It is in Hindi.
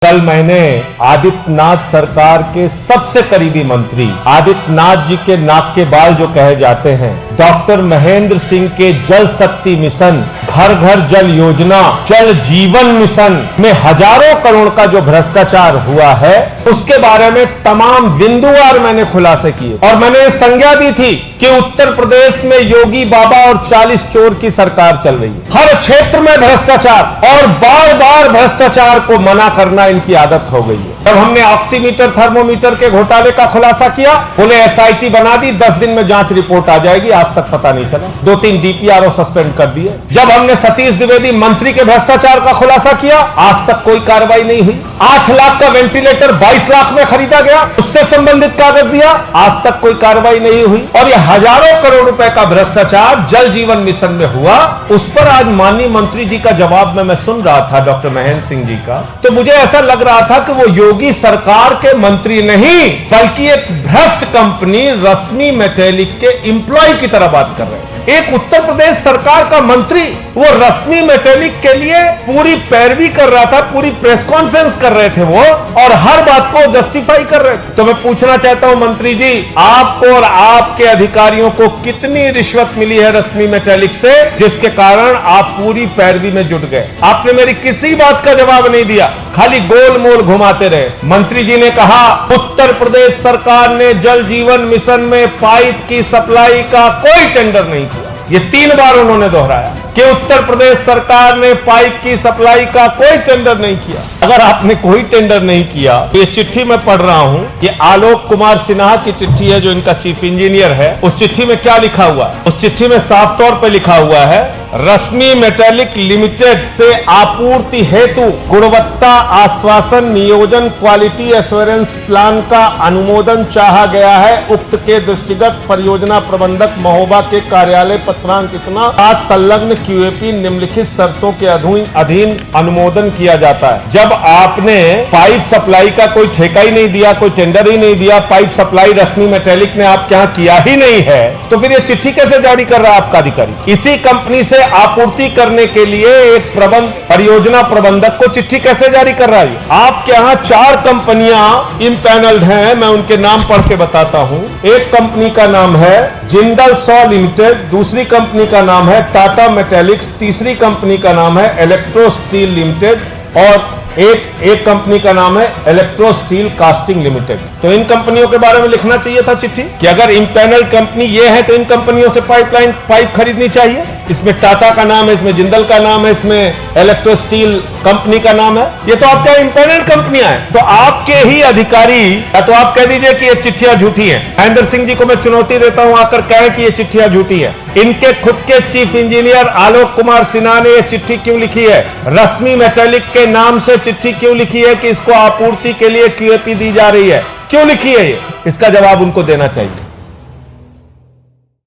कल मैंने आदित्यनाथ सरकार के सबसे करीबी मंत्री आदित्यनाथ जी के नाक के बाल जो कहे जाते हैं, डॉक्टर महेंद्र सिंह के जल शक्ति मिशन, घर घर जल योजना, जल जीवन मिशन में हजारों करोड़ का जो भ्रष्टाचार हुआ है उसके बारे में तमाम बिंदुवार मैंने खुलासे किए और मैंने संज्ञा दी थी कि उत्तर प्रदेश में योगी बाबा और 40 चोर की सरकार चल रही है। हर क्षेत्र में भ्रष्टाचार और बार बार भ्रष्टाचार को मना करना इनकी आदत हो गई है। जब हमने ऑक्सीमीटर थर्मोमीटर के घोटाले का खुलासा किया, बोले एसआईटी बना दी, 10 दिन में जांच रिपोर्ट आ जाएगी, आज तक पता नहीं चला। 2-3 डीपीआरओ सस्पेंड कर दिए। जब हमने सतीश द्विवेदी मंत्री के भ्रष्टाचार का खुलासा किया, आज तक कोई कार्रवाई नहीं हुई। 8 लाख का वेंटिलेटर 22 लाख में खरीदा गया, उससे संबंधित कागज दिया, आज तक कोई कार्रवाई नहीं हुई। और ये हजारों करोड़ रुपए का भ्रष्टाचार जल जीवन मिशन में हुआ, उस पर आज माननीय मंत्री जी का जवाब मैं सुन रहा था, डॉक्टर महेंद्र सिंह जी का, तो मुझे ऐसा लग रहा था कि वो योगी सरकार के मंत्री नहीं बल्कि एक भ्रष्ट कंपनी रश्मि मेटेलिक के एम्प्लॉय की तरह बात कर रहे हैं। एक उत्तर प्रदेश सरकार का मंत्री वो रश्मि मेटेलिक के लिए पूरी पैरवी कर रहा था, पूरी प्रेस कॉन्फ्रेंस कर रहे थे वो, और हर बात को जस्टिफाई कर रहे थे। तो मैं पूछना चाहता हूं मंत्री जी, आपको और आपके अधिकारियों को कितनी रिश्वत मिली है रश्मि मेटेलिक से, जिसके कारण आप पूरी पैरवी में जुट गए? आपने मेरी किसी बात का जवाब नहीं दिया, खाली गोल मोल घुमाते रहे। मंत्री जी ने कहा उत्तर प्रदेश सरकार ने जल जीवन मिशन में पाइप की सप्लाई का कोई टेंडर नहीं किया। ये 3 बार उन्होंने दोहराया कि उत्तर प्रदेश सरकार ने पाइप की सप्लाई का कोई टेंडर नहीं किया। अगर आपने कोई टेंडर नहीं किया तो ये चिट्ठी मैं पढ़ रहा हूं, ये आलोक कुमार सिन्हा की चिट्ठी है जो इनका चीफ इंजीनियर है। उस चिट्ठी में क्या लिखा हुआ है? उस चिट्ठी में साफ तौर पे लिखा हुआ है, रश्मि मेटेलिक लिमिटेड से आपूर्ति हेतु गुणवत्ता आश्वासन नियोजन क्वालिटी एश्योरेंस प्लान का अनुमोदन चाहा गया है। उक्त के दृष्टिगत परियोजना प्रबंधक महोबा के कार्यालय पत्रांक इतना आज संलग्न क्यूएपी निम्नलिखित शर्तों के अधीन अनुमोदन किया जाता है। जब आपने पाइप सप्लाई का कोई ठेका ही नहीं दिया, कोई टेंडर ही नहीं दिया, पाइप सप्लाई रश्मि मेटेलिक ने आपके यहाँ किया ही नहीं है, तो फिर ये चिट्ठी कैसे जारी कर रहा है आपका अधिकारी? इसी कंपनी से आपूर्ति करने के लिए एक परियोजना प्रबंधक को चिट्ठी कैसे जारी कर रहा है? आपके यहाँ 4 कंपनियां इम्पैनल्ड हैं, मैं उनके नाम पढ़ के बताता हूं। एक कंपनी का नाम है जिंदल सॉ लिमिटेड, दूसरी कंपनी का नाम है टाटा मेटेलिक्स, तीसरी कंपनी का नाम है इलेक्ट्रो स्टील लिमिटेड और एक कंपनी का नाम है इलेक्ट्रो स्टील कास्टिंग लिमिटेड। तो इन कंपनियों के बारे में लिखना चाहिए था चिट्ठी कि अगर इम्पैनल कंपनी ये है तो इन कंपनियों से पाइप खरीदनी चाहिए। इसमें टाटा का नाम है, इसमें जिंदल का नाम है, इसमें इलेक्ट्रो स्टील कंपनी का नाम है। ये तो आपका इम्पैनल कंपनियां हैं। तो आपके ही अधिकारी, या तो आप कह दीजिए कि ये चिट्ठियां झूठी हैं। महेंद्र सिंह जी को मैं चुनौती देता हूं, आकर कहें कि ये चिट्ठियां झूठी है। इनके खुद के चीफ इंजीनियर आलोक कुमार सिन्हा ने ये चिट्ठी क्यों लिखी है? रश्मि मेटेलिक के नाम से चिट्ठी क्यों लिखी है कि इसको आपूर्ति के लिए क्यूएपी दी जा रही है? क्यों लिखी है ये? इसका जवाब उनको देना चाहिए।